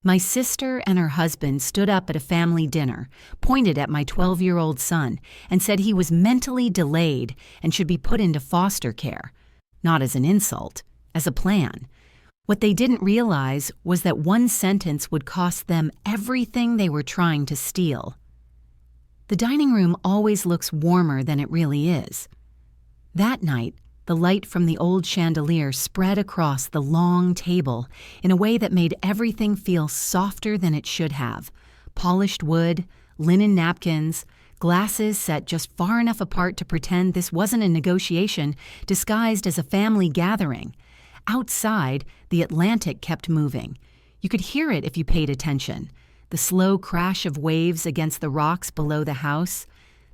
My sister and her husband stood up at a family dinner, pointed at my 12-year-old son, and said he was mentally delayed and should be put into foster care. Not as an insult, as a plan. What they didn't realize was that one sentence would cost them everything they were trying to steal. The dining room always looks warmer than it really is. That night, the light from the old chandelier spread across the long table in a way that made everything feel softer than it should have. Polished wood, linen napkins, glasses set just far enough apart to pretend this wasn't a negotiation disguised as a family gathering. Outside, the Atlantic kept moving. You could hear it if you paid attention. The slow crash of waves against the rocks below the house.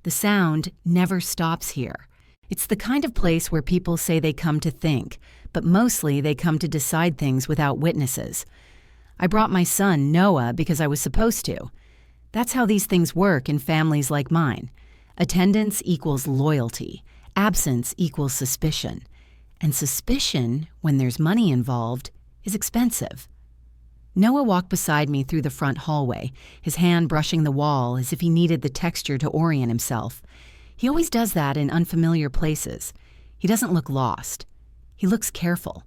The sound never stops here. It's the kind of place where people say they come to think, but mostly they come to decide things without witnesses. I brought my son, Noah, because I was supposed to. That's how these things work in families like mine. Attendance equals loyalty. Absence equals suspicion. And suspicion, when there's money involved, is expensive. Noah walked beside me through the front hallway, his hand brushing the wall as if he needed the texture to orient himself. He always does that in unfamiliar places. He doesn't look lost. He looks careful.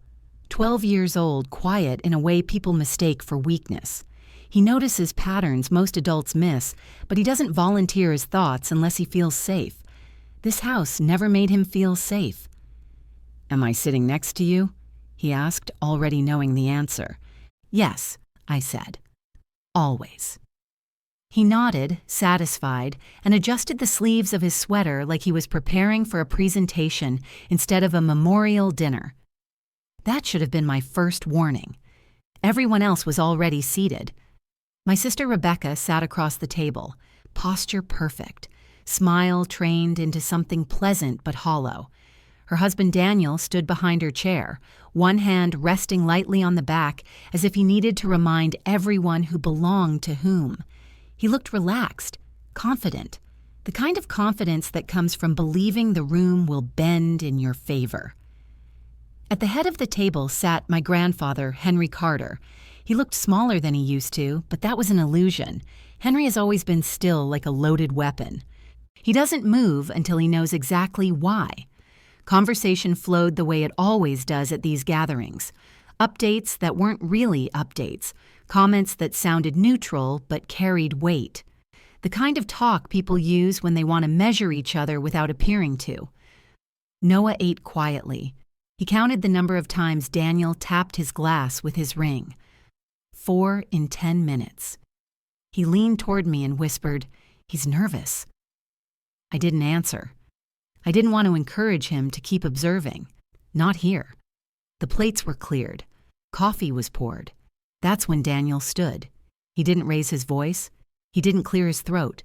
12 years old, quiet in a way people mistake for weakness. He notices patterns most adults miss, but he doesn't volunteer his thoughts unless he feels safe. This house never made him feel safe. "Am I sitting next to you?" he asked, already knowing the answer. "Yes," I said. "Always." He nodded, satisfied, and adjusted the sleeves of his sweater like he was preparing for a presentation instead of a memorial dinner. That should have been my first warning. Everyone else was already seated. My sister Rebecca sat across the table, posture perfect, smile trained into something pleasant but hollow. Her husband Daniel stood behind her chair, one hand resting lightly on the back as if he needed to remind everyone who belonged to whom. He looked relaxed, confident, the kind of confidence that comes from believing the room will bend in your favor. At the head of the table sat my grandfather, Henry Carter. He looked smaller than he used to, but that was an illusion. Henry has always been still like a loaded weapon. He doesn't move until he knows exactly why. Conversation flowed the way it always does at these gatherings. Updates that weren't really updates. Comments that sounded neutral but carried weight. The kind of talk people use when they want to measure each other without appearing to. Noah ate quietly. He counted the number of times Daniel tapped his glass with his ring. 4 in 10 minutes. He leaned toward me and whispered, "He's nervous." I didn't answer. I didn't want to encourage him to keep observing. Not here. The plates were cleared. Coffee was poured. That's when Daniel stood. He didn't raise his voice. He didn't clear his throat.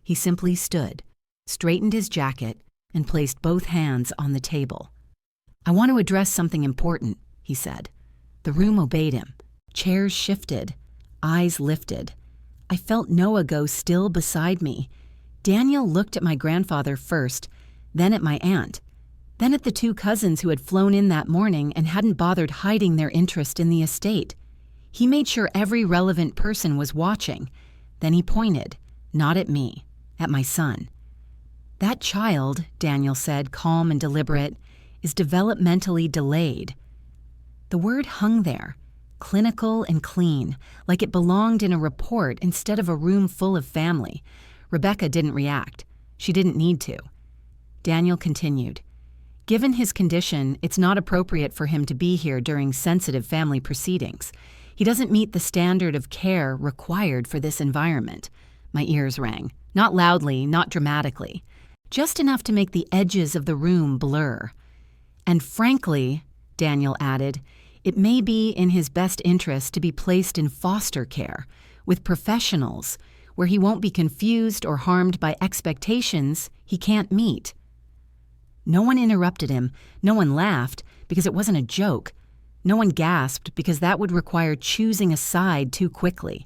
He simply stood, straightened his jacket, and placed both hands on the table. "I want to address something important," he said. The room obeyed him. Chairs shifted, eyes lifted. I felt Noah go still beside me. Daniel looked at my grandfather first, then at my aunt, then at the 2 cousins who had flown in that morning and hadn't bothered hiding their interest in the estate. He made sure every relevant person was watching. Then he pointed, not at me, at my son. "That child," Daniel said, calm and deliberate, "is developmentally delayed." The word hung there, clinical and clean, like it belonged in a report instead of a room full of family. Rebecca didn't react. She didn't need to. Daniel continued, "Given his condition, it's not appropriate for him to be here during sensitive family proceedings. He doesn't meet the standard of care required for this environment." My ears rang. Not loudly, not dramatically. Just enough to make the edges of the room blur. "And frankly," Daniel added, "it may be in his best interest to be placed in foster care, with professionals, where he won't be confused or harmed by expectations he can't meet." No one interrupted him. No one laughed, because it wasn't a joke. No one gasped, because that would require choosing a side too quickly.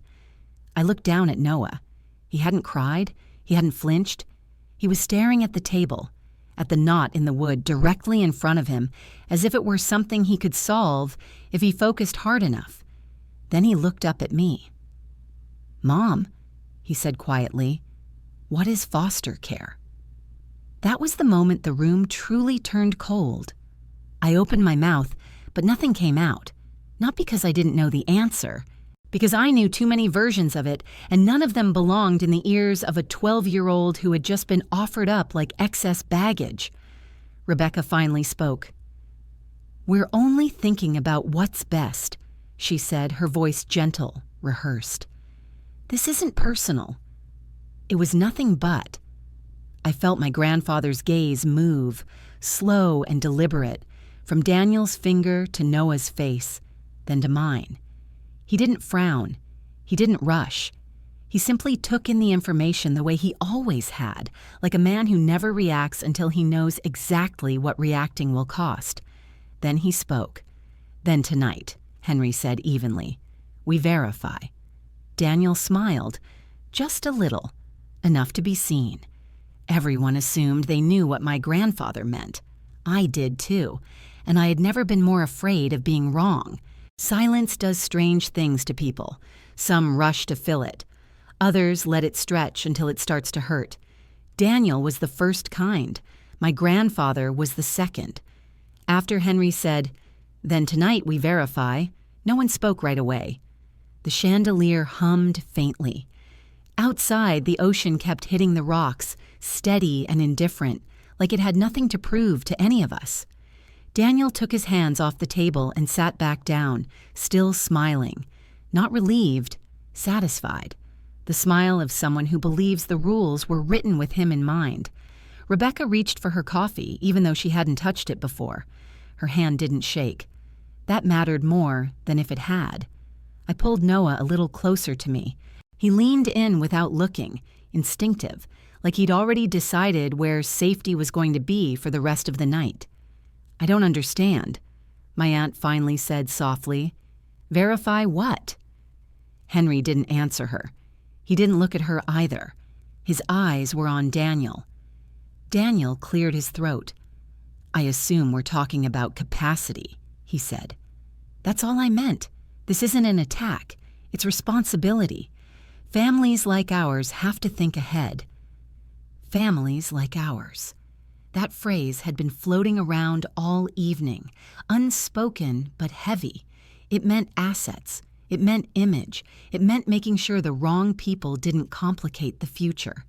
I looked down at Noah. He hadn't cried. He hadn't flinched. He was staring at the table, at the knot in the wood directly in front of him, as if it were something he could solve if he focused hard enough. Then he looked up at me. "Mom," he said quietly, "what is foster care?" That was the moment the room truly turned cold. I opened my mouth, but nothing came out. Not because I didn't know the answer, because I knew too many versions of it, and none of them belonged in the ears of a 12-year-old who had just been offered up like excess baggage. Rebecca finally spoke. "We're only thinking about what's best," she said, her voice gentle, rehearsed. "This isn't personal." It was nothing but. I felt my grandfather's gaze move, slow and deliberate, from Daniel's finger to Noah's face, then to mine. He didn't frown. He didn't rush. He simply took in the information the way he always had, like a man who never reacts until he knows exactly what reacting will cost. Then he spoke. "Then tonight," Henry said evenly, "we verify." Daniel smiled, just a little, enough to be seen. Everyone assumed they knew what my grandfather meant. I did too, and I had never been more afraid of being wrong. Silence does strange things to people. Some rush to fill it. Others let it stretch until it starts to hurt. Daniel was the first kind. My grandfather was the second. After Henry said, "Then tonight we verify," no one spoke right away. The chandelier hummed faintly. Outside, the ocean kept hitting the rocks, steady and indifferent, like it had nothing to prove to any of us. Daniel took his hands off the table and sat back down, still smiling. Not relieved, satisfied. The smile of someone who believes the rules were written with him in mind. Rebecca reached for her coffee, even though she hadn't touched it before. Her hand didn't shake. That mattered more than if it had. I pulled Noah a little closer to me. He leaned in without looking, instinctive, like he'd already decided where safety was going to be for the rest of the night. "I don't understand," my aunt finally said softly. "Verify what?" Henry didn't answer her. He didn't look at her either. His eyes were on Daniel. Daniel cleared his throat. "I assume we're talking about capacity," he said. "That's all I meant. This isn't an attack. It's responsibility. Families like ours have to think ahead." Families like ours. That phrase had been floating around all evening, unspoken but heavy. It meant assets. It meant image. It meant making sure the wrong people didn't complicate the future.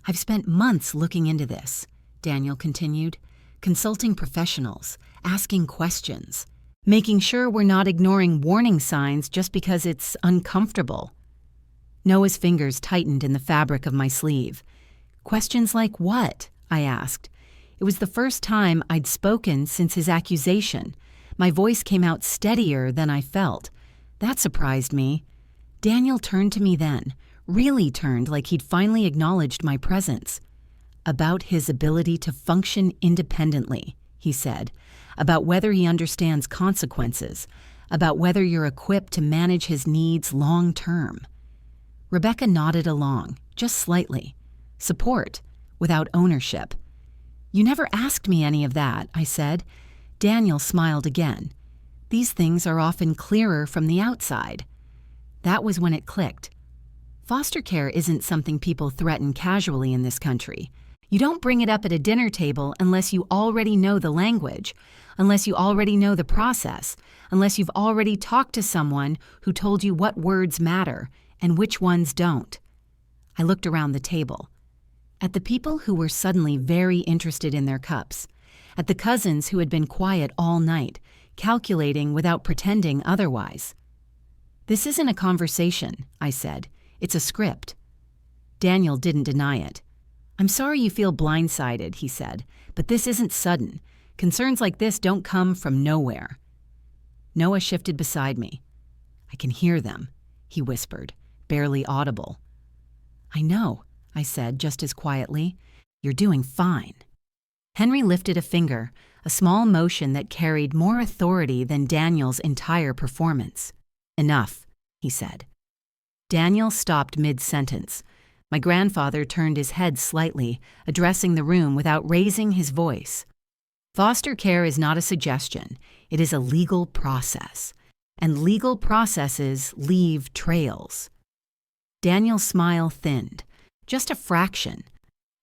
"I've spent months looking into this," Daniel continued, "consulting professionals, asking questions, making sure we're not ignoring warning signs just because it's uncomfortable." Noah's fingers tightened in the fabric of my sleeve. "Questions like what?" I asked. It was the first time I'd spoken since his accusation. My voice came out steadier than I felt. That surprised me. Daniel turned to me then, really turned like he'd finally acknowledged my presence. "About his ability to function independently," he said. "About whether he understands consequences. About whether you're equipped to manage his needs long term." Rebecca nodded along, just slightly. Support, without ownership. "You never asked me any of that," I said. Daniel smiled again. "These things are often clearer from the outside." That was when it clicked. Foster care isn't something people threaten casually in this country. You don't bring it up at a dinner table unless you already know the language, unless you already know the process, unless you've already talked to someone who told you what words matter and which ones don't. I looked around the table. At the people who were suddenly very interested in their cups. At the cousins who had been quiet all night, calculating without pretending otherwise. "This isn't a conversation," I said. "It's a script." Daniel didn't deny it. "I'm sorry you feel blindsided," he said, "but this isn't sudden. Concerns like this don't come from nowhere." Noah shifted beside me. "I can hear them," he whispered, barely audible. "I know," I said just as quietly. "You're doing fine." Henry lifted a finger, a small motion that carried more authority than Daniel's entire performance. "Enough," he said. Daniel stopped mid-sentence. My grandfather turned his head slightly, addressing the room without raising his voice. "Foster care is not a suggestion. It is a legal process. And legal processes leave trails." Daniel's smile thinned. Just a fraction.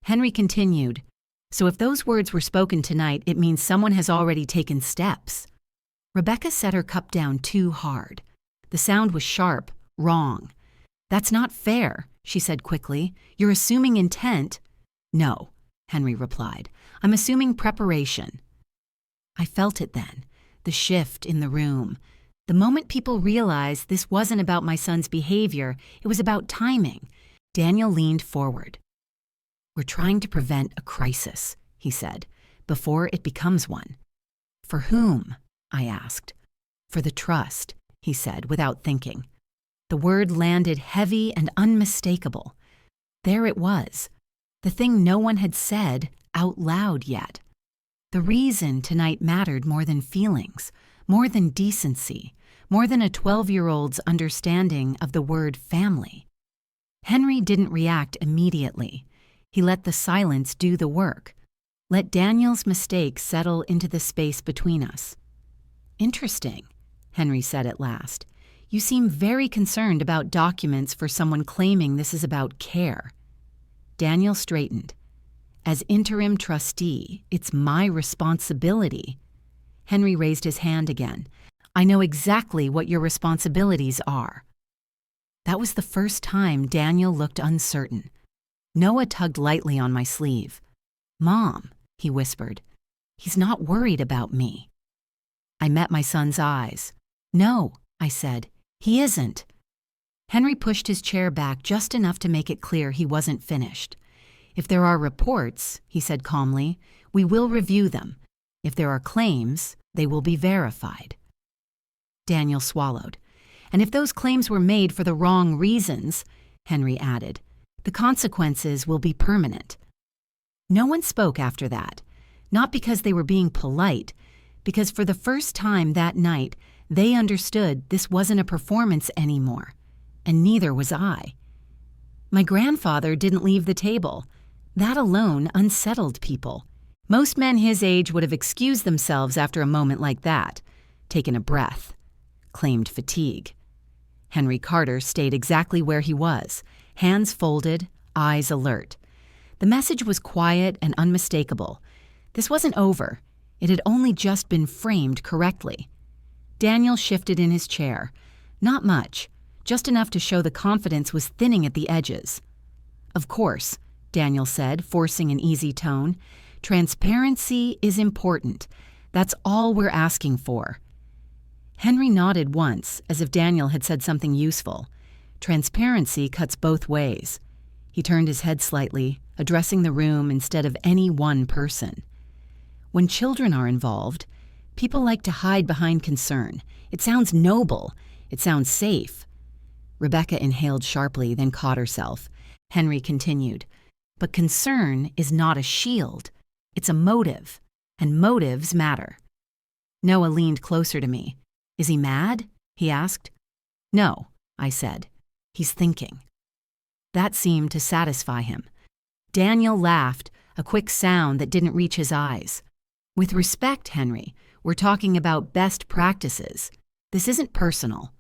Henry continued, "So if those words were spoken tonight, it means someone has already taken steps." Rebecca set her cup down too hard. The sound was sharp, wrong. "That's not fair," she said quickly. "You're assuming intent." "No," Henry replied. "I'm assuming preparation." I felt it then, the shift in the room. The moment people realized this wasn't about my son's behavior, it was about timing. Daniel leaned forward. "We're trying to prevent a crisis," he said, "before it becomes one." "For whom?" I asked. "For the trust," he said without thinking. The word landed heavy and unmistakable. There it was, the thing no one had said out loud yet. The reason tonight mattered more than feelings, more than decency, more than a 12-year-old's understanding of the word family. Henry didn't react immediately. He let the silence do the work. Let Daniel's mistake settle into the space between us. "Interesting," Henry said at last. "You seem very concerned about documents for someone claiming this is about care." Daniel straightened. "As interim trustee, it's my responsibility." Henry raised his hand again. "I know exactly what your responsibilities are." That was the first time Daniel looked uncertain. Noah tugged lightly on my sleeve. "Mom," he whispered, "he's not worried about me." I met my son's eyes. "No," I said, "he isn't." Henry pushed his chair back just enough to make it clear he wasn't finished. "If there are reports," he said calmly, "we will review them. If there are claims, they will be verified." Daniel swallowed. "And if those claims were made for the wrong reasons," Henry added, "the consequences will be permanent." No one spoke after that, not because they were being polite, because for the first time that night, they understood this wasn't a performance anymore, and neither was I. My grandfather didn't leave the table. That alone unsettled people. Most men his age would have excused themselves after a moment like that, taken a breath, claimed fatigue. Henry Carter stayed exactly where he was, hands folded, eyes alert. The message was quiet and unmistakable. This wasn't over. It had only just been framed correctly. Daniel shifted in his chair. Not much, just enough to show the confidence was thinning at the edges. "Of course," Daniel said, forcing an easy tone. "Transparency is important. That's all we're asking for." Henry nodded once, as if Daniel had said something useful. Transparency cuts both ways. He turned his head slightly, addressing the room instead of any one person. "When children are involved, people like to hide behind concern. It sounds noble. It sounds safe." Rebecca inhaled sharply, then caught herself. Henry continued, "But concern is not a shield. It's a motive, and motives matter." Noah leaned closer to me. "Is he mad?" he asked. "No," I said. "He's thinking." That seemed to satisfy him. Daniel laughed, a quick sound that didn't reach his eyes. "With respect, Henry, we're talking about best practices. This isn't personal."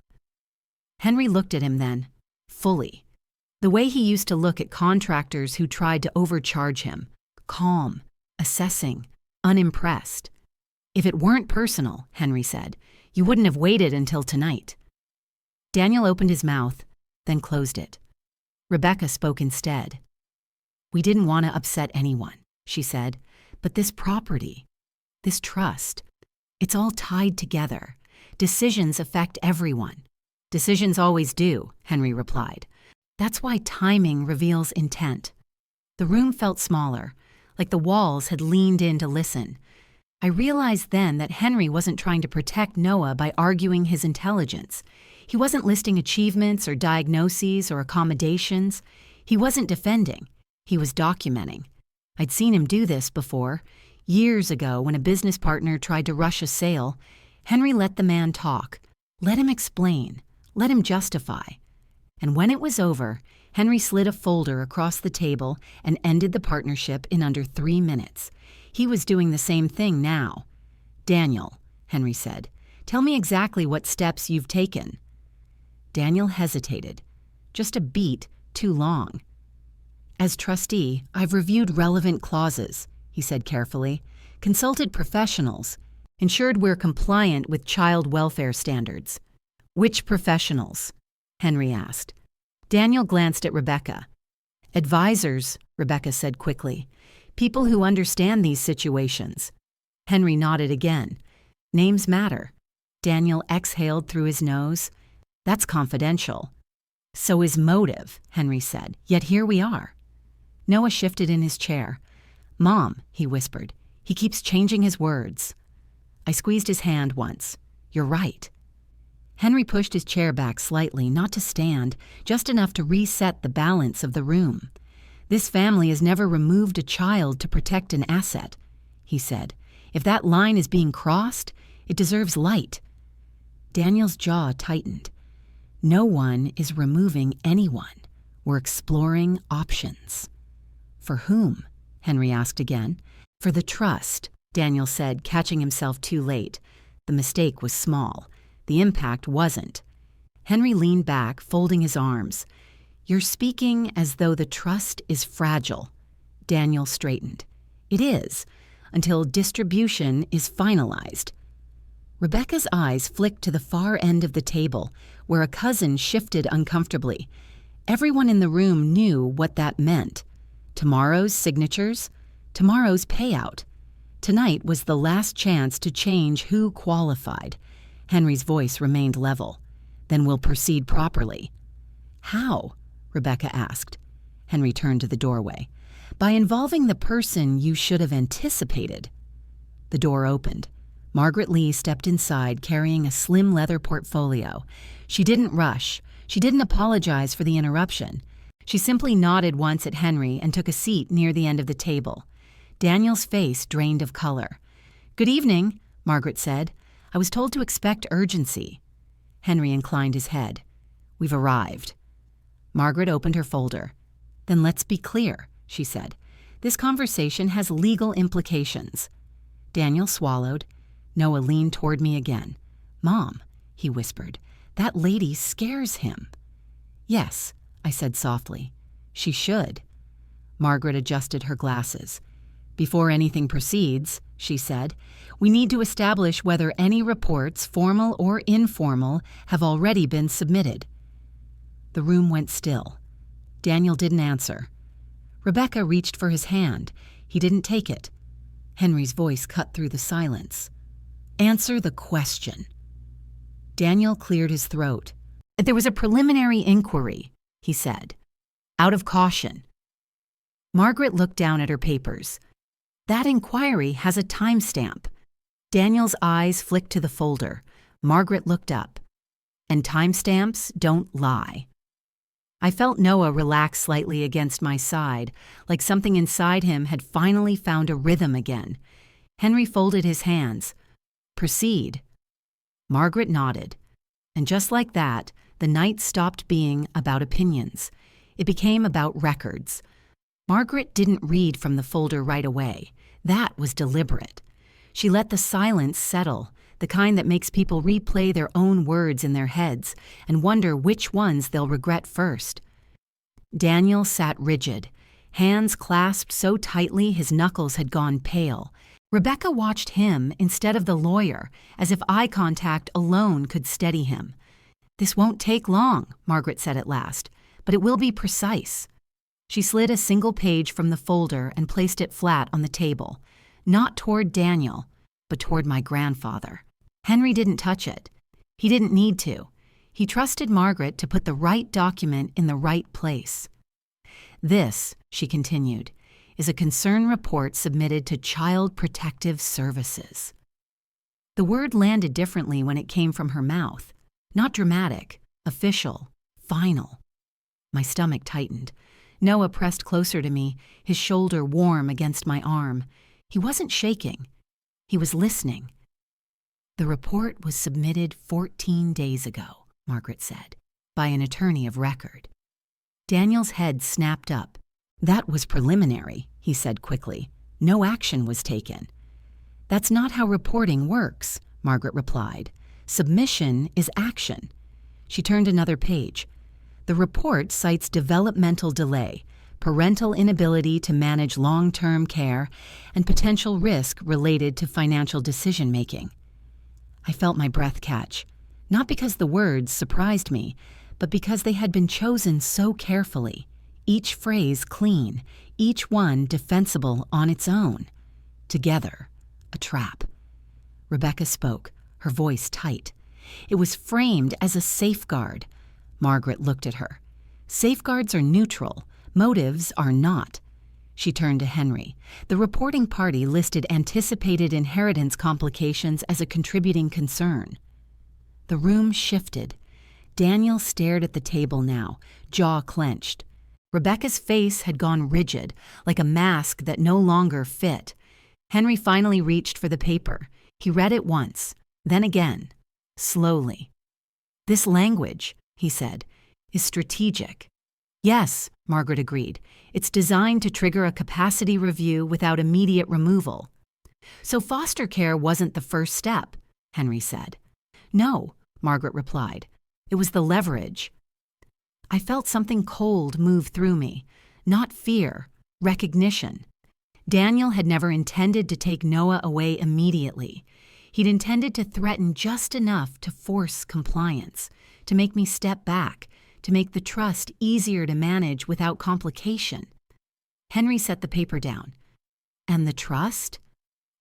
Henry looked at him then, fully. The way he used to look at contractors who tried to overcharge him. Calm, assessing, unimpressed. "If it weren't personal," Henry said, "you wouldn't have waited until tonight." Daniel opened his mouth, then closed it. Rebecca spoke instead. "We didn't want to upset anyone," she said, "but this property, this trust, it's all tied together. Decisions affect everyone." "Decisions always do," Henry replied. "That's why timing reveals intent." The room felt smaller, like the walls had leaned in to listen. I realized then that Henry wasn't trying to protect Noah by arguing his intelligence. He wasn't listing achievements or diagnoses or accommodations. He wasn't defending. He was documenting. I'd seen him do this before. Years ago, when a business partner tried to rush a sale, Henry let the man talk, let him explain, let him justify. And when it was over, Henry slid a folder across the table and ended the partnership in under 3 minutes. He was doing the same thing now. "Daniel," Henry said, "tell me exactly what steps you've taken." Daniel hesitated. just a beat too long. As trustee, I've reviewed relevant clauses, he said carefully, consulted professionals, ensured we're compliant with child welfare standards. Which professionals? Henry asked. Daniel glanced at Rebecca. Advisors, Rebecca said quickly. People who understand these situations. Henry nodded again. Names matter. Daniel exhaled through his nose. That's confidential. So is motive, Henry said. Yet here we are. Noah shifted in his chair. Mom, he whispered. He keeps changing his words. I squeezed his hand once. You're right. Henry pushed his chair back slightly, not to stand, just enough to reset the balance of the room. This family has never removed a child to protect an asset, he said. If that line is being crossed, it deserves light. Daniel's jaw tightened. No one is removing anyone. We're exploring options. For whom? Henry asked again. For the trust, Daniel said, catching himself too late. The mistake was small. The impact wasn't. Henry leaned back, folding his arms. You're speaking as though the trust is fragile. Daniel straightened. It is, until distribution is finalized. Rebecca's eyes flicked to the far end of the table, where a cousin shifted uncomfortably. Everyone in the room knew what that meant. Tomorrow's signatures, tomorrow's payout. Tonight was the last chance to change who qualified. Henry's voice remained level. Then we'll proceed properly. How? Rebecca asked. Henry turned to the doorway. By involving the person you should have anticipated. The door opened. Margaret Lee stepped inside carrying a slim leather portfolio. She didn't rush. She didn't apologize for the interruption. She simply nodded once at Henry and took a seat near the end of the table. Daniel's face drained of color. Good evening, Margaret said. I was told to expect urgency. Henry inclined his head. We've arrived. Margaret opened her folder. Then let's be clear, she said. This conversation has legal implications. Daniel swallowed. Noah leaned toward me again. Mom, he whispered, that lady scares him. Yes, I said softly. She should. Margaret adjusted her glasses. Before anything proceeds, she said, we need to establish whether any reports, formal or informal, have already been submitted. The room went still. Daniel didn't answer. Rebecca reached for his hand. He didn't take it. Henry's voice cut through the silence. Answer the question. Daniel cleared his throat. There was a preliminary inquiry, he said. Out of caution. Margaret looked down at her papers. That inquiry has a timestamp. Daniel's eyes flicked to the folder. Margaret looked up. And timestamps don't lie. I felt Noah relax slightly against my side, like something inside him had finally found a rhythm again. Henry folded his hands. Proceed. Margaret nodded. And just like that, the night stopped being about opinions. It became about records. Margaret didn't read from the folder right away. That was deliberate. She let the silence settle, the kind that makes people replay their own words in their heads and wonder which ones they'll regret first. Daniel sat rigid, hands clasped so tightly his knuckles had gone pale. Rebecca watched him instead of the lawyer, as if eye contact alone could steady him. This won't take long, Margaret said at last, but it will be precise. She slid a single page from the folder and placed it flat on the table, not toward Daniel, but toward my grandfather. Henry didn't touch it. He didn't need to. He trusted Margaret to put the right document in the right place. This, she continued, is a concern report submitted to Child Protective Services. The word landed differently when it came from her mouth. Not dramatic, official, final. My stomach tightened. Noah pressed closer to me, his shoulder warm against my arm. He wasn't shaking. He was listening. The report was submitted 14 days ago, Margaret said, by an attorney of record. Daniel's head snapped up. That was preliminary, he said quickly. No action was taken. That's not how reporting works, Margaret replied. Submission is action. She turned another page. The report cites developmental delay, parental inability to manage long-term care, and potential risk related to financial decision-making. I felt my breath catch, not because the words surprised me, but because they had been chosen so carefully, each phrase clean, each one defensible on its own. Together, a trap. Rebecca spoke, her voice tight. It was framed as a safeguard. Margaret looked at her. Safeguards are neutral. Motives are not. She turned to Henry. The reporting party listed anticipated inheritance complications as a contributing concern. The room shifted. Daniel stared at the table now, jaw clenched. Rebecca's face had gone rigid, like a mask that no longer fit. Henry finally reached for the paper. He read it once, then again, slowly. "This language," he said, "is strategic." "Yes," Margaret agreed. "It's designed to trigger a capacity review without immediate removal." "So foster care wasn't the first step," Henry said. "No," Margaret replied. "It was the leverage." I felt something cold move through me, not fear, recognition. Daniel had never intended to take Noah away immediately. He'd intended to threaten just enough to force compliance, to make me step back, to make the trust easier to manage without complication. Henry set the paper down. "And the trust?"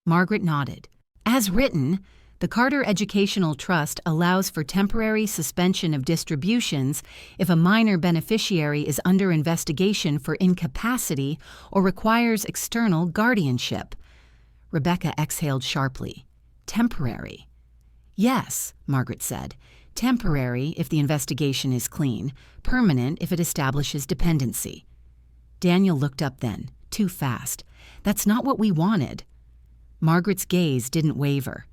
Margaret nodded. "As written, the Carter Educational Trust allows for temporary suspension of distributions if a minor beneficiary is under investigation for incapacity or requires external guardianship." Rebecca exhaled sharply. "Temporary." "Yes," Margaret said. "Temporary if the investigation is clean, permanent if it establishes dependency." Daniel looked up then, too fast. "That's not what we wanted." Margaret's gaze didn't waver.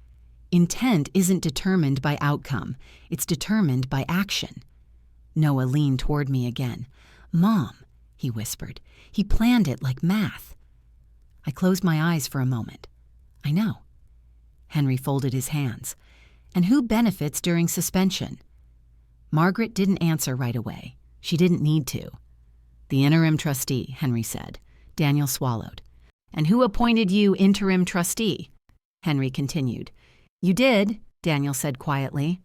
Intent isn't determined by outcome. It's determined by action. Noah leaned toward me again. "Mom," he whispered, "he planned it like math." I closed my eyes for a moment. "I know." Henry folded his hands. "And who benefits during suspension?" Margaret didn't answer right away. She didn't need to. "The interim trustee," Henry said. Daniel swallowed. "And who appointed you interim trustee?" Henry continued. "You did," Daniel said quietly.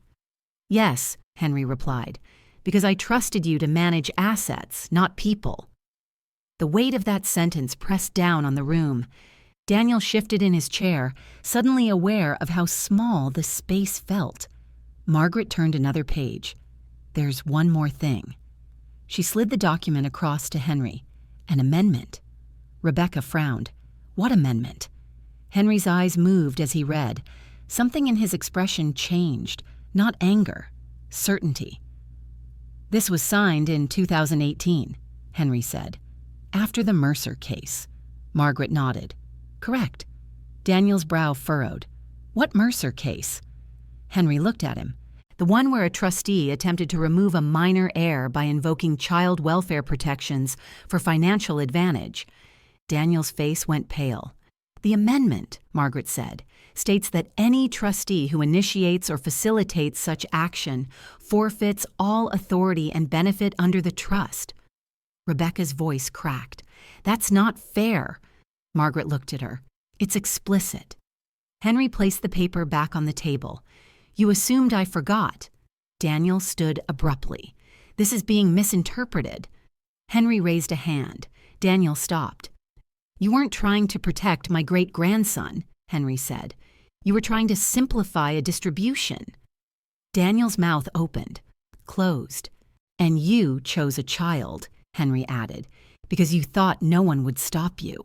"Yes," Henry replied, "because I trusted you to manage assets, not people." The weight of that sentence pressed down on the room. Daniel shifted in his chair, suddenly aware of how small the space felt. Margaret turned another page. "There's one more thing." She slid the document across to Henry. "An amendment." Rebecca frowned. "What amendment?" Henry's eyes moved as he read. Something in his expression changed, not anger, certainty. "This was signed in 2018, Henry said. "After the Mercer case." Margaret nodded. "Correct." Daniel's brow furrowed. "What Mercer case?" Henry looked at him. "The one where a trustee attempted to remove a minor heir by invoking child welfare protections for financial advantage." Daniel's face went pale. "The amendment," Margaret said, "states that any trustee who initiates or facilitates such action forfeits all authority and benefit under the trust." Rebecca's voice cracked. "That's not fair." Margaret looked at her. "It's explicit." Henry placed the paper back on the table. "You assumed I forgot." Daniel stood abruptly. "This is being misinterpreted." Henry raised a hand. Daniel stopped. "You weren't trying to protect my great-grandson," Henry said. "You were trying to simplify a distribution." Daniel's mouth opened, closed. "And you chose a child," Henry added, "because you thought no one would stop you."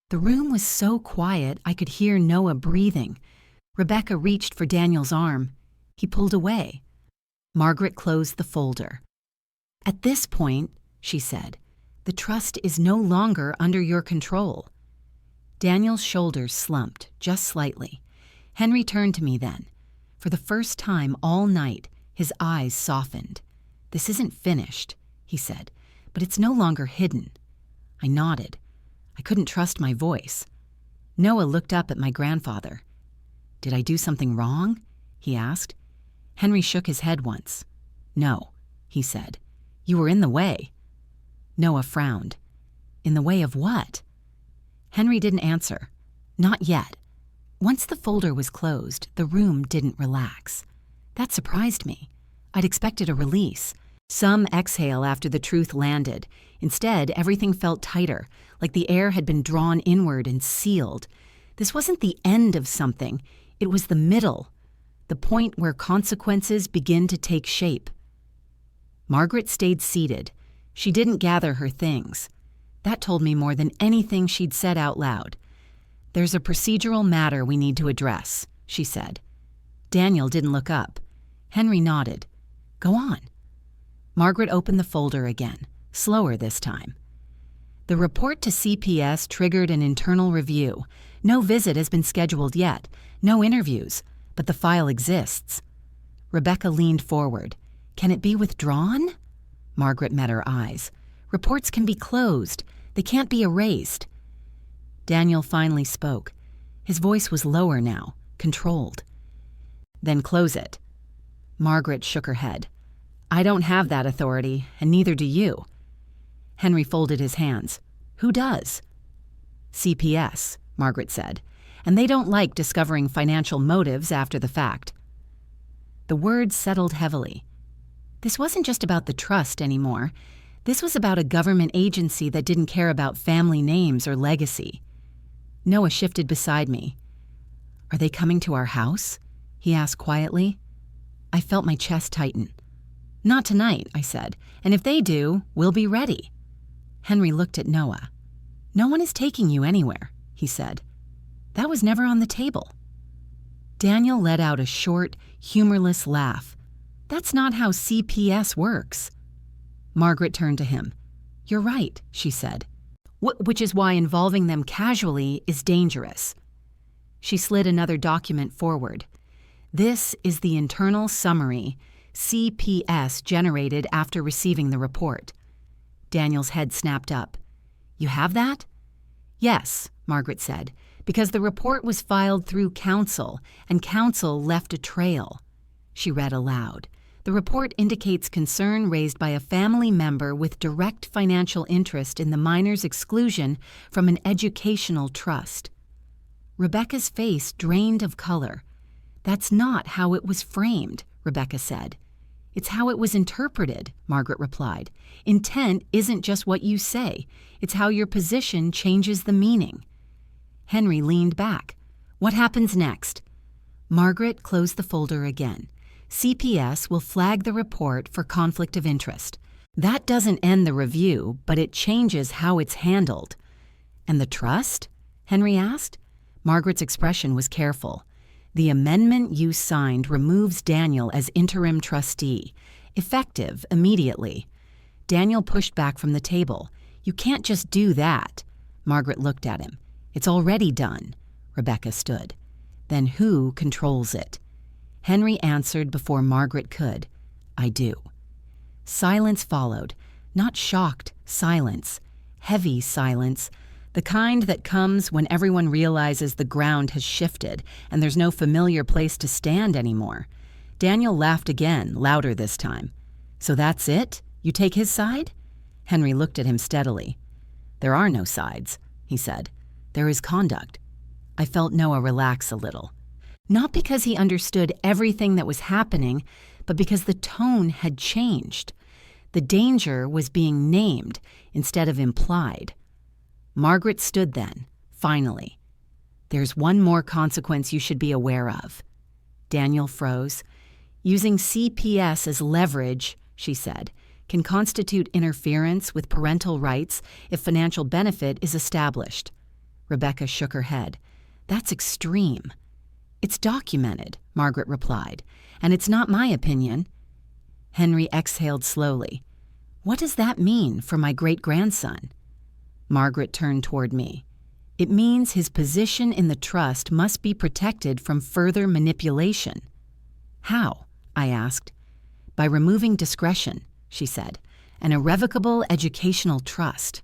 The room was so quiet I could hear Noah breathing. Rebecca reached for Daniel's arm. He pulled away. Margaret closed the folder. "At this point," she said, "the trust is no longer under your control." Daniel's shoulders slumped, just slightly. Henry turned to me then. For the first time all night, his eyes softened. "This isn't finished," he said, "but it's no longer hidden." I nodded. I couldn't trust my voice. Noah looked up at my grandfather. "Did I do something wrong?" he asked. Henry shook his head once. "No," he said. "You were in the way." Noah frowned. "In the way of what?" Henry didn't answer. Not yet. Once the folder was closed, the room didn't relax. That surprised me. I'd expected a release, some exhale after the truth landed. Instead, everything felt tighter, like the air had been drawn inward and sealed. This wasn't the end of something. It was the middle, the point where consequences begin to take shape. Margaret stayed seated. She didn't gather her things. That told me more than anything she'd said out loud. "There's a procedural matter we need to address," she said. Daniel didn't look up. Henry nodded. "Go on." Margaret opened the folder again, slower this time. "The report to CPS triggered an internal review. No visit has been scheduled yet, no interviews, but the file exists." Rebecca leaned forward. "Can it be withdrawn?" Margaret met her eyes. "Reports can be closed. They can't be erased." Daniel finally spoke. His voice was lower now, controlled. "Then close it." Margaret shook her head. "I don't have that authority, and neither do you." Henry folded his hands. "Who does?" "CPS," Margaret said, "and they don't like discovering financial motives after the fact." The words settled heavily. This wasn't just about the trust anymore. This was about a government agency that didn't care about family names or legacy. Noah shifted beside me. "Are they coming to our house?" he asked quietly. I felt my chest tighten. "Not tonight," I said, "and if they do, we'll be ready." Henry looked at Noah. "No one is taking you anywhere," he said. "That was never on the table." Daniel let out a short, humorless laugh. "That's not how CPS works." Margaret turned to him. "You're right," she said. Which is why involving them casually is dangerous." She slid another document forward. "This is the internal summary CPS generated after receiving the report." Daniel's head snapped up. "You have that?" "Yes," Margaret said, "because the report was filed through counsel, and counsel left a trail." She read aloud. "The report indicates concern raised by a family member with direct financial interest in the minor's exclusion from an educational trust." Rebecca's face drained of color. "That's not how it was framed," Rebecca said. "It's how it was interpreted," Margaret replied. "Intent isn't just what you say. It's how your position changes the meaning." Henry leaned back. "What happens next?" Margaret closed the folder again. "CPS will flag the report for conflict of interest. That doesn't end the review, but it changes how it's handled." "And the trust?" Henry asked. Margaret's expression was careful. "The amendment you signed removes Daniel as interim trustee, effective immediately." Daniel pushed back from the table. "You can't just do that." Margaret looked at him. "It's already done." Rebecca stood. "Then who controls it?" Henry answered before Margaret could. "I do." Silence followed. Not shocked silence. Heavy silence. The kind that comes when everyone realizes the ground has shifted and there's no familiar place to stand anymore. Daniel laughed again, louder this time. "So that's it? You take his side?" Henry looked at him steadily. "There are no sides," he said. "There is conduct." I felt Noah relax a little. Not because he understood everything that was happening, but because the tone had changed. The danger was being named instead of implied. Margaret stood then, finally. "There's one more consequence you should be aware of." Daniel froze. "Using CPS as leverage," she said, "can constitute interference with parental rights if financial benefit is established." Rebecca shook her head. "That's extreme." "It's documented," Margaret replied, "and it's not my opinion." Henry exhaled slowly. "What does that mean for my great-grandson?" Margaret turned toward me. "It means his position in the trust must be protected from further manipulation." "How?" I asked. "By removing discretion," she said, "an irrevocable educational trust."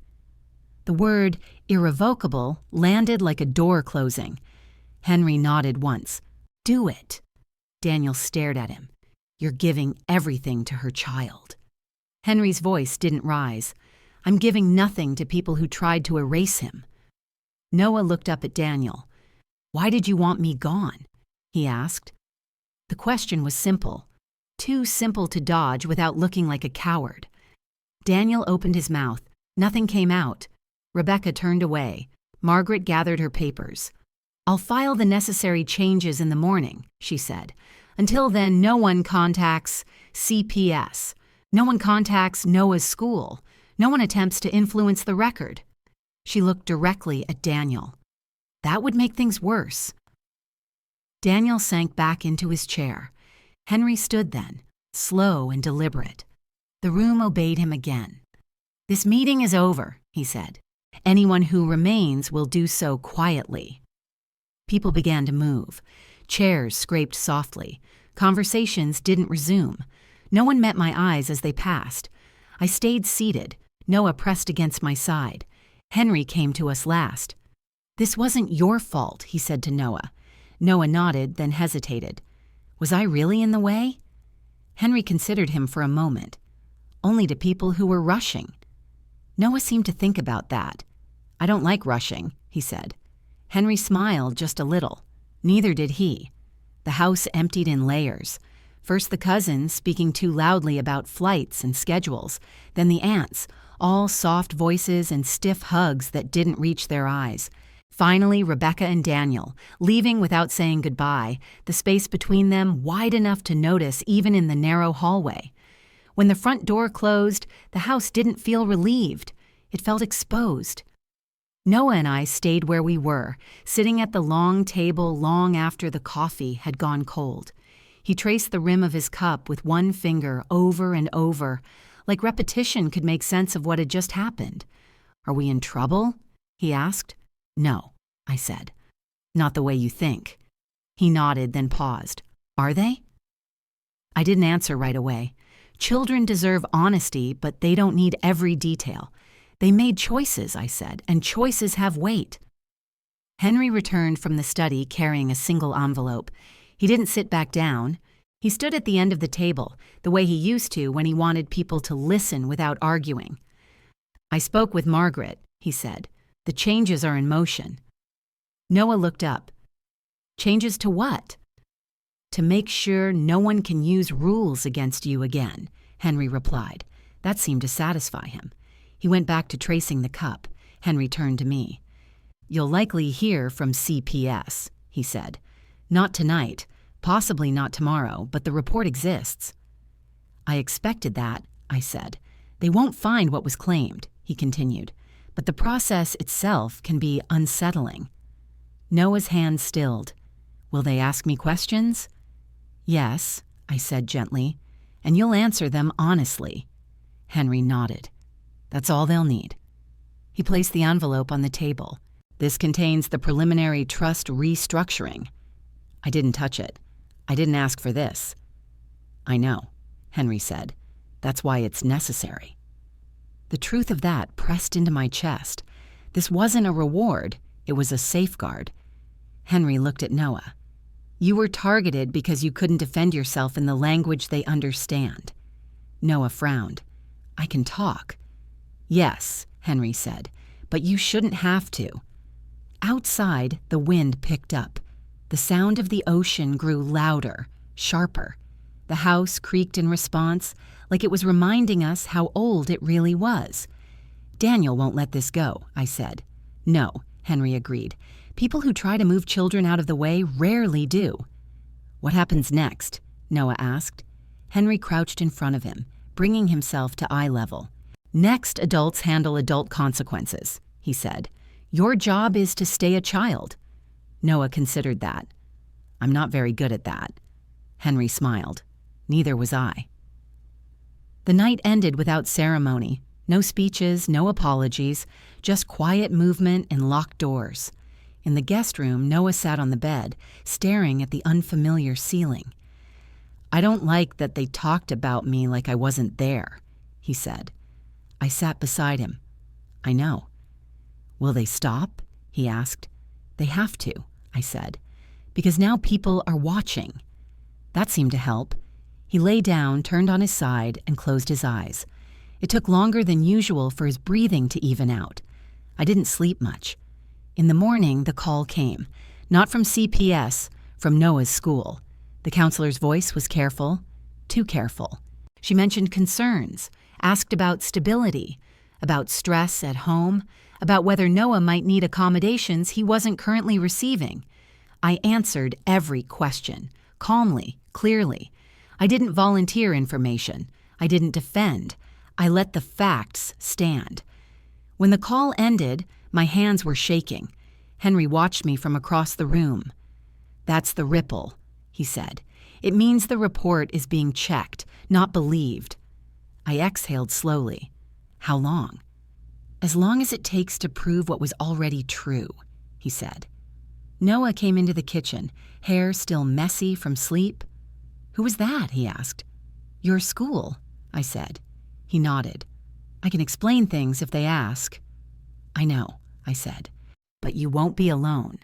The word irrevocable landed like a door closing. Henry nodded once. "Do it." Daniel stared at him. "You're giving everything to her child." Henry's voice didn't rise. I'm giving nothing to people who tried to erase him. Noah looked up at Daniel. Why did you want me gone? He asked. The question was simple. Too simple to dodge without looking like a coward. Daniel opened his mouth. Nothing came out. Rebecca turned away. Margaret gathered her papers. I'll file the necessary changes in the morning, she said. Until then, no one contacts CPS. No one contacts Noah's school. No one attempts to influence the record. She looked directly at Daniel. That would make things worse. Daniel sank back into his chair. Henry stood then, slow and deliberate. The room obeyed him again. This meeting is over, he said. Anyone who remains will do so quietly. People began to move. Chairs scraped softly. Conversations didn't resume. No one met my eyes as they passed. I stayed seated. Noah pressed against my side. Henry came to us last. This wasn't your fault, he said to Noah. Noah nodded, then hesitated. Was I really in the way? Henry considered him for a moment. Only to people who were rushing. Noah seemed to think about that. I don't like rushing, he said. Henry smiled just a little. Neither did he. The house emptied in layers. First the cousins, speaking too loudly about flights and schedules. Then the aunts, all soft voices and stiff hugs that didn't reach their eyes. Finally, Rebecca and Daniel, leaving without saying goodbye, the space between them wide enough to notice even in the narrow hallway. When the front door closed, the house didn't feel relieved. It felt exposed. Noah and I stayed where we were, sitting at the long table long after the coffee had gone cold. He traced the rim of his cup with one finger over and over, like repetition could make sense of what had just happened. Are we in trouble? He asked. No, I said. Not the way you think. He nodded, then paused. Are they? I didn't answer right away. Children deserve honesty, but they don't need every detail. They made choices, I said, and choices have weight. Henry returned from the study carrying a single envelope. He didn't sit back down. He stood at the end of the table, the way he used to when he wanted people to listen without arguing. I spoke with Margaret, he said. The changes are in motion. Noah looked up. Changes to what? To make sure no one can use rules against you again, Henry replied. That seemed to satisfy him. He went back to tracing the cup. Henry turned to me. You'll likely hear from CPS, he said. Not tonight, possibly not tomorrow, but the report exists. I expected that, I said. They won't find what was claimed, he continued, but the process itself can be unsettling. Noah's hand stilled. Will they ask me questions? Yes, I said gently, and you'll answer them honestly. Henry nodded. That's all they'll need. He placed the envelope on the table. This contains the preliminary trust restructuring. I didn't touch it. I didn't ask for this. I know, Henry said. That's why it's necessary. The truth of that pressed into my chest. This wasn't a reward, it was a safeguard. Henry looked at Noah. You were targeted because you couldn't defend yourself in the language they understand. Noah frowned. I can talk. Yes, Henry said, but you shouldn't have to. Outside, the wind picked up. The sound of the ocean grew louder, sharper. The house creaked in response, like it was reminding us how old it really was. Daniel won't let this go, I said. No, Henry agreed. People who try to move children out of the way rarely do. What happens next? Noah asked. Henry crouched in front of him, bringing himself to eye level. Next, adults handle adult consequences, he said. Your job is to stay a child. Noah considered that. I'm not very good at that. Henry smiled. Neither was I. The night ended without ceremony. No speeches, no apologies, just quiet movement and locked doors. In the guest room, Noah sat on the bed, staring at the unfamiliar ceiling. I don't like that they talked about me like I wasn't there, he said. I sat beside him. I know. Will they stop? He asked. They have to, I said, because now people are watching. That seemed to help. He lay down, turned on his side, and closed his eyes. It took longer than usual for his breathing to even out. I didn't sleep much. In the morning, the call came, not from CPS, from Noah's school. The counselor's voice was careful, too careful. She mentioned concerns, asked about stability, about stress at home, about whether Noah might need accommodations he wasn't currently receiving. I answered every question, calmly, clearly. I didn't volunteer information. I didn't defend. I let the facts stand. When the call ended, my hands were shaking. Henry watched me from across the room. "That's the ripple," he said. "It means the report is being checked, not believed." I exhaled slowly. "How long?" "As long as it takes to prove what was already true," he said. Noah came into the kitchen, hair still messy from sleep. "Who was that?" he asked. "Your school," I said. He nodded. "I can explain things if they ask." "I know," I said, "but you won't be alone."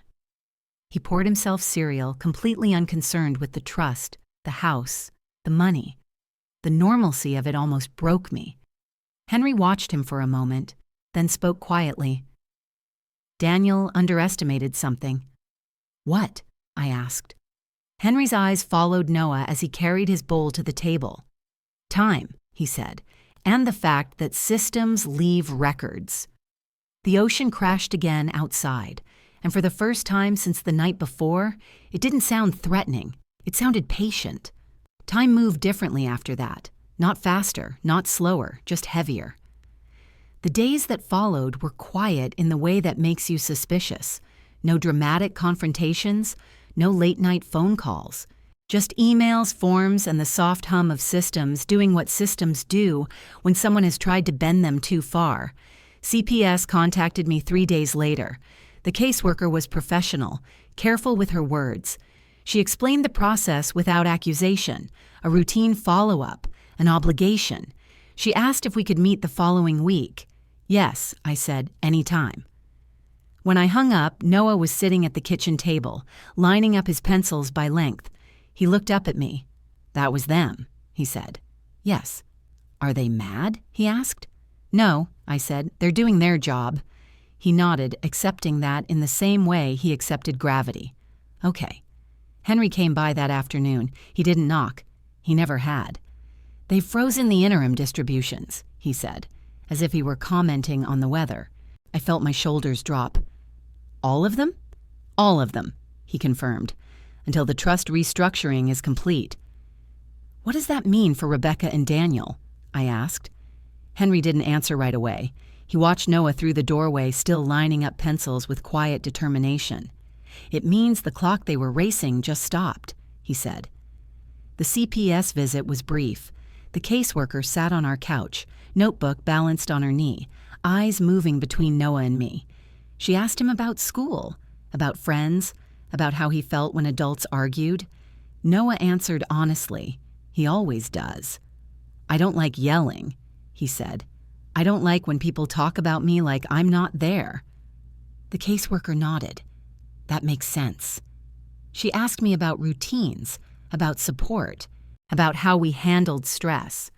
He poured himself cereal, completely unconcerned with the trust, the house, the money. The normalcy of it almost broke me. Henry watched him for a moment, then spoke quietly. "Daniel underestimated something." "What?" I asked. Henry's eyes followed Noah as he carried his bowl to the table. "Time," he said, "and the fact that systems leave records." The ocean crashed again outside, and for the first time since the night before, it didn't sound threatening. It sounded patient. Time moved differently after that. Not faster, not slower, just heavier. The days that followed were quiet in the way that makes you suspicious. No dramatic confrontations, no late-night phone calls. Just emails, forms, and the soft hum of systems doing what systems do when someone has tried to bend them too far. CPS contacted me 3 days later. The caseworker was professional, careful with her words. She explained the process without accusation, a routine follow-up, an obligation. She asked if we could meet the following week. "Yes," I said, "anytime." When I hung up, Noah was sitting at the kitchen table, lining up his pencils by length. He looked up at me. "That was them," he said. "Yes." "Are they mad?" he asked. "No," I said, "they're doing their job." He nodded, accepting that in the same way he accepted gravity. "Okay." Henry came by that afternoon. He didn't knock. He never had. "They've frozen the interim distributions," he said, as if he were commenting on the weather. I felt my shoulders drop. "All of them?" "All of them," he confirmed, "until the trust restructuring is complete." "What does that mean for Rebecca and Daniel?" I asked. Henry didn't answer right away. He watched Noah through the doorway, still lining up pencils with quiet determination. "It means the clock they were racing just stopped," he said. The CPS visit was brief. The caseworker sat on our couch, notebook balanced on her knee, eyes moving between Noah and me. She asked him about school, about friends, about how he felt when adults argued. Noah answered honestly. He always does. "I don't like yelling," he said. "I don't like when people talk about me like I'm not there." The caseworker nodded. "That makes sense." She asked me about routines, about support, about how we handled stress.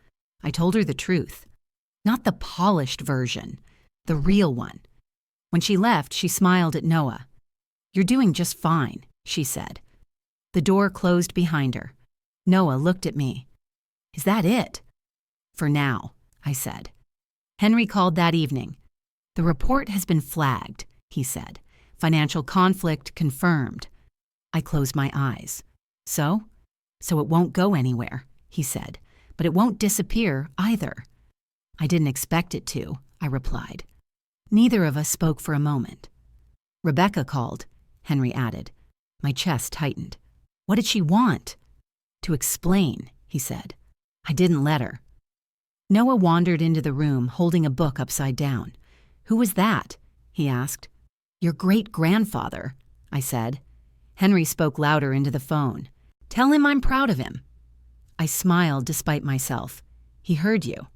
I told her the truth. Not the polished version, the real one. When she left, she smiled at Noah. "You're doing just fine," she said. The door closed behind her. Noah looked at me. "Is that it?" "For now," I said. Henry called that evening. "The report has been flagged," he said. "Financial conflict confirmed." I closed my eyes. "So it won't go anywhere," he said. "But it won't disappear either." "I didn't expect it to," I replied. Neither of us spoke for a moment. "Rebecca called," Henry added. My chest tightened. "What did she want?" "To explain," he said. "I didn't let her." Noah wandered into the room, holding a book upside down. "Who was that?" he asked. "Your great-grandfather," I said. Henry spoke louder into the phone. "Tell him I'm proud of him." I smiled despite myself. "He heard you."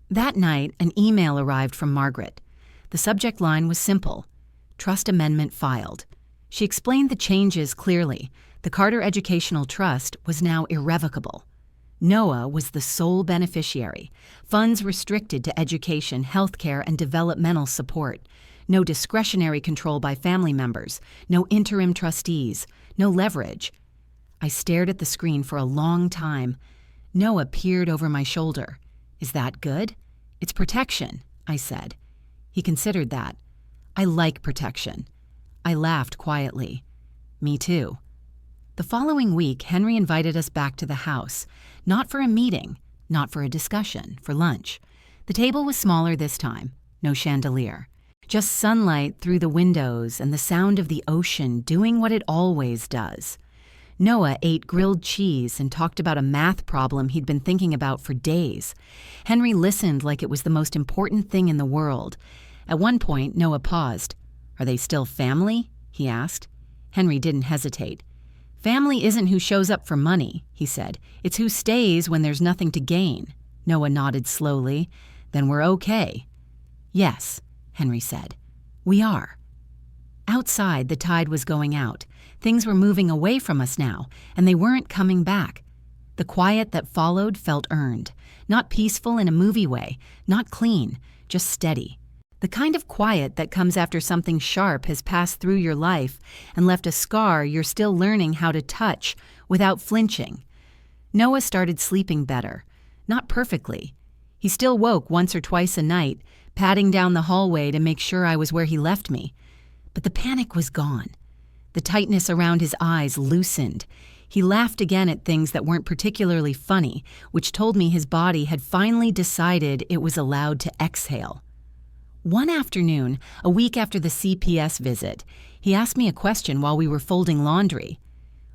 That night, an email arrived from Margaret. The subject line was simple: Trust Amendment filed. She explained the changes clearly. The Carter Educational Trust was now irrevocable. Noah was the sole beneficiary. Funds restricted to education, healthcare, and developmental support. No discretionary control by family members. No interim trustees. No leverage. I stared at the screen for a long time. Noah peered over my shoulder. Is that good? It's protection, I said. He considered that. I like protection. I laughed quietly. Me too. The following week, Henry invited us back to the house. Not for a meeting, not for a discussion, for lunch. The table was smaller this time. No chandelier. Just sunlight through the windows and the sound of the ocean doing what it always does. Noah ate grilled cheese and talked about a math problem he'd been thinking about for days. Henry listened like it was the most important thing in the world. At one point, Noah paused. "Are they still family?" he asked. Henry didn't hesitate. "Family isn't who shows up for money," he said. "It's who stays when there's nothing to gain." Noah nodded slowly. "Then we're okay." "Yes," Henry said. "We are." Outside, the tide was going out. Things were moving away from us now, and they weren't coming back. The quiet that followed felt earned. Not peaceful in a movie way, not clean, just steady. The kind of quiet that comes after something sharp has passed through your life and left a scar you're still learning how to touch without flinching. Noah started sleeping better. Not perfectly. He still woke once or twice a night, padding down the hallway to make sure I was where he left me. But the panic was gone. The tightness around his eyes loosened. He laughed again at things that weren't particularly funny, which told me his body had finally decided it was allowed to exhale. One afternoon, a week after the CPS visit, he asked me a question while we were folding laundry.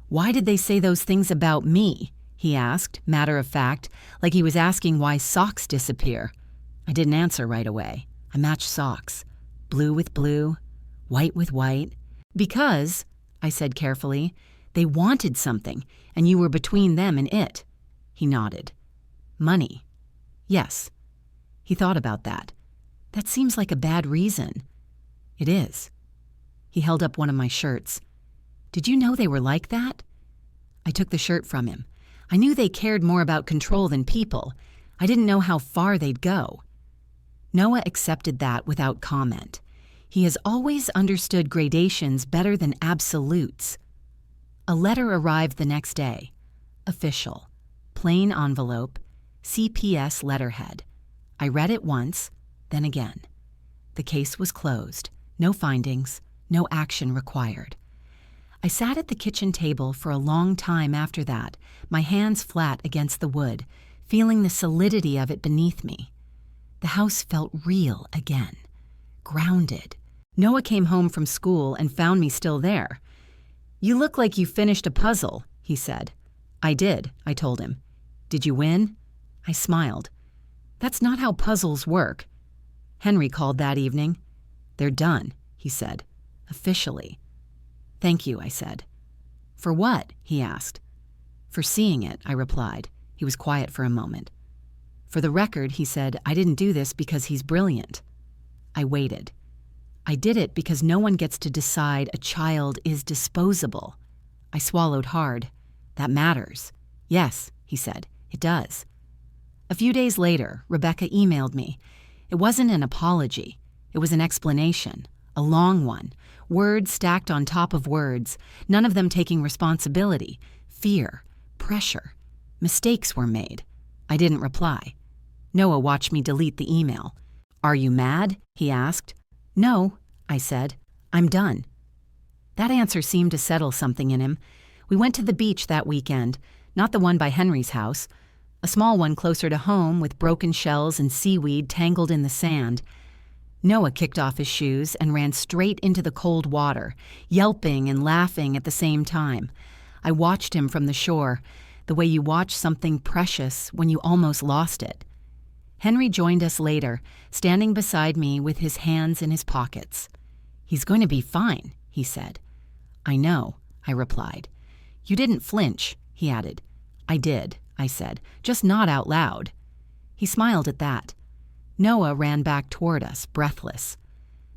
"Why did they say those things about me?" he asked, matter of fact, like he was asking why socks disappear. I didn't answer right away. I matched socks. Blue with blue, white with white. "Because," I said carefully, "they wanted something, and you were between them and it." He nodded. "Money." "Yes." He thought about that. "That seems like a bad reason." "It is." He held up one of my shirts. "Did you know they were like that?" I took the shirt from him. I knew they cared more about control than people. I didn't know how far they'd go. Noah accepted that without comment. He has always understood gradations better than absolutes. A letter arrived the next day. Official. Plain envelope. CPS letterhead. I read it once, then again. The case was closed. No findings. No action required. I sat at the kitchen table for a long time after that, my hands flat against the wood, feeling the solidity of it beneath me. The house felt real again. Grounded. Noah came home from school and found me still there. "You look like you finished a puzzle," he said. "I did," I told him. "Did you win?" I smiled. "That's not how puzzles work." Henry called that evening. "They're done," he said. "Officially." "Thank you," I said. "For what?" he asked. "For seeing it," I replied. He was quiet for a moment. "For the record," he said, "I didn't do this because he's brilliant." I waited. "I did it because no one gets to decide a child is disposable." I swallowed hard. "That matters." "Yes," he said, "it does." A few days later, Rebecca emailed me. It wasn't an apology. It was an explanation, a long one, words stacked on top of words, none of them taking responsibility, fear, pressure. Mistakes were made. I didn't reply. Noah watched me delete the email. "Are you mad?" he asked. "No," I said. "I'm done." That answer seemed to settle something in him. We went to the beach that weekend, not the one by Henry's house, a small one closer to home with broken shells and seaweed tangled in the sand. Noah kicked off his shoes and ran straight into the cold water, yelping and laughing at the same time. I watched him from the shore, the way you watch something precious when you almost lost it. Henry joined us later, standing beside me with his hands in his pockets. "He's going to be fine," he said. "I know," I replied. "You didn't flinch," he added. "I did," I said, "just not out loud." He smiled at that. Noah ran back toward us, breathless.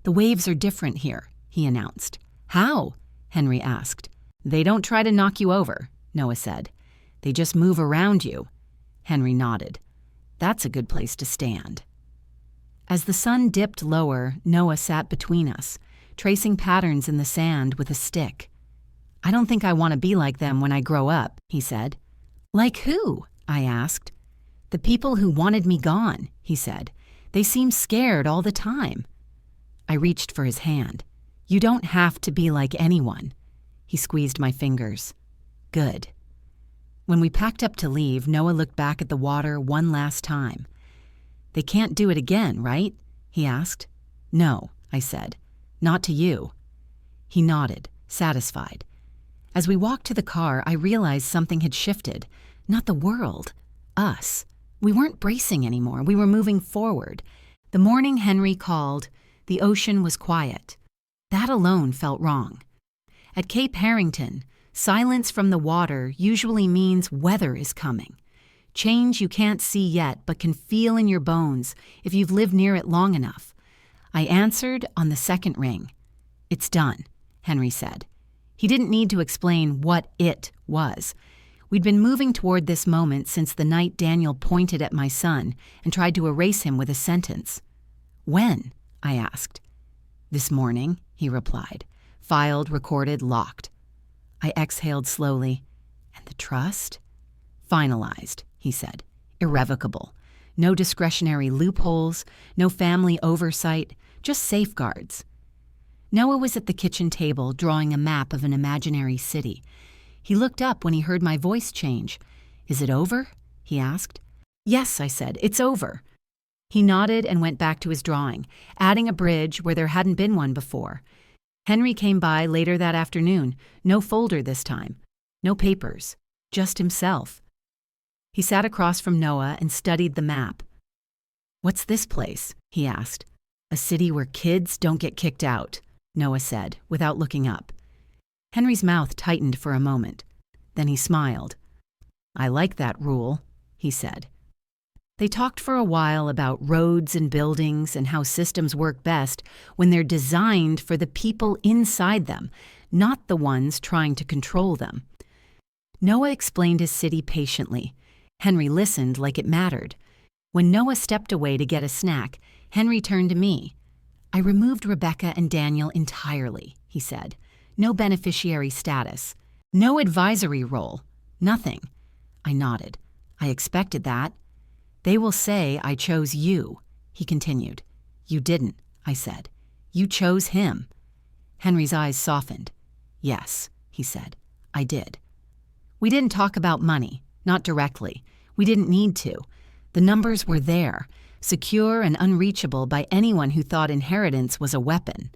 "The waves are different here," he announced. "How?" Henry asked. "They don't try to knock you over," Noah said. "They just move around you." Henry nodded. That's a good place to stand. As the sun dipped lower, Noah sat between us, tracing patterns in the sand with a stick. I don't think I want to be like them when I grow up, he said. Like who? I asked. The people who wanted me gone, he said. They seem scared all the time. I reached for his hand. You don't have to be like anyone. He squeezed my fingers. Good. When we packed up to leave, Noah looked back at the water one last time. They can't do it again, right? He asked. No, I said. Not to you. He nodded, satisfied. As we walked to the car, I realized something had shifted. Not the world. Us. We weren't bracing anymore. We were moving forward. The morning Henry called, the ocean was quiet. That alone felt wrong. At Cape Harrington, silence from the water usually means weather is coming. Change you can't see yet but can feel in your bones if you've lived near it long enough. I answered on the second ring. It's done, Henry said. He didn't need to explain what it was. We'd been moving toward this moment since the night Daniel pointed at my son and tried to erase him with a sentence. When? I asked. This morning, he replied. Filed, recorded, locked. I exhaled slowly. And the trust? Finalized, he said. Irrevocable. No discretionary loopholes, no family oversight, just safeguards. Noah was at the kitchen table drawing a map of an imaginary city. He looked up when he heard my voice change. Is it over? He asked. Yes, I said. It's over. He nodded and went back to his drawing, adding a bridge where there hadn't been one before. Henry came by later that afternoon. No folder this time. No papers. Just himself. He sat across from Noah and studied the map. What's this place? He asked. A city where kids don't get kicked out, Noah said, without looking up. Henry's mouth tightened for a moment. Then he smiled. I like that rule, he said. They talked for a while about roads and buildings and how systems work best when they're designed for the people inside them, not the ones trying to control them. Noah explained his city patiently. Henry listened like it mattered. When Noah stepped away to get a snack, Henry turned to me. I removed Rebecca and Daniel entirely, he said. No beneficiary status. No advisory role. Nothing. I nodded. I expected that. They will say I chose you, he continued. You didn't, I said. You chose him. Henry's eyes softened. Yes, he said. I did. We didn't talk about money, not directly. We didn't need to. The numbers were there, secure and unreachable by anyone who thought inheritance was a weapon.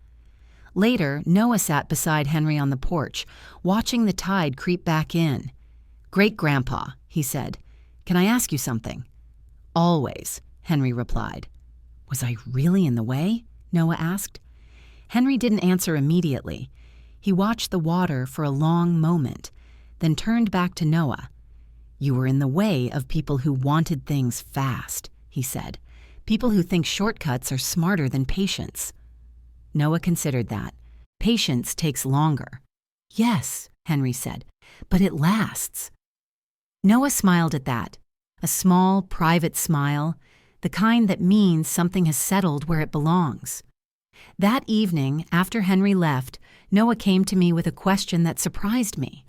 Later, Noah sat beside Henry on the porch, watching the tide creep back in. Great-grandpa, he said. Can I ask you something? Always, Henry replied. Was I really in the way? Noah asked. Henry didn't answer immediately. He watched the water for a long moment, then turned back to Noah. You were in the way of people who wanted things fast, he said. People who think shortcuts are smarter than patience. Noah considered that. Patience takes longer. Yes, Henry said, but it lasts. Noah smiled at that. A small, private smile, the kind that means something has settled where it belongs. That evening, after Henry left, Noah came to me with a question that surprised me.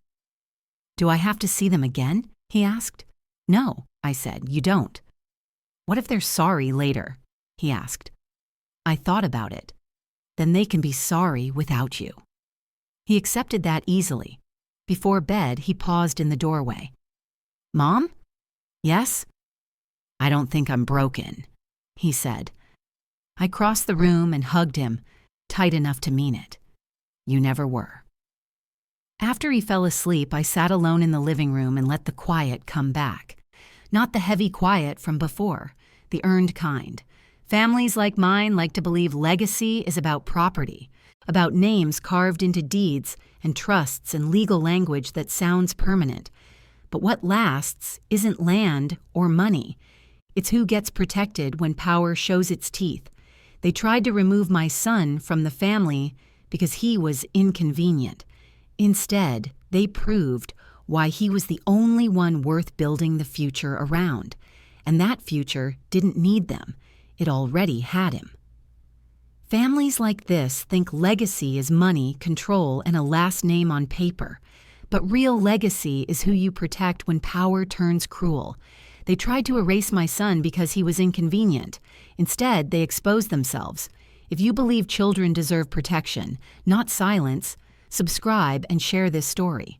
Do I have to see them again? He asked. No, I said, you don't. What if they're sorry later? He asked. I thought about it. Then they can be sorry without you. He accepted that easily. Before bed, he paused in the doorway. Mom? Yes? I don't think I'm broken, he said. I crossed the room and hugged him, tight enough to mean it. You never were. After he fell asleep, I sat alone in the living room and let the quiet come back. Not the heavy quiet from before, the earned kind. Families like mine like to believe legacy is about property, about names carved into deeds and trusts and legal language that sounds permanent. But what lasts isn't land or money. It's who gets protected when power shows its teeth. They tried to remove my son from the family because he was inconvenient. Instead, they proved why he was the only one worth building the future around, and that future didn't need them. It already had him. Families like this think legacy is money, control, and a last name on paper. But real legacy is who you protect when power turns cruel. They tried to erase my son because he was inconvenient. Instead, they exposed themselves. If you believe children deserve protection, not silence, subscribe and share this story.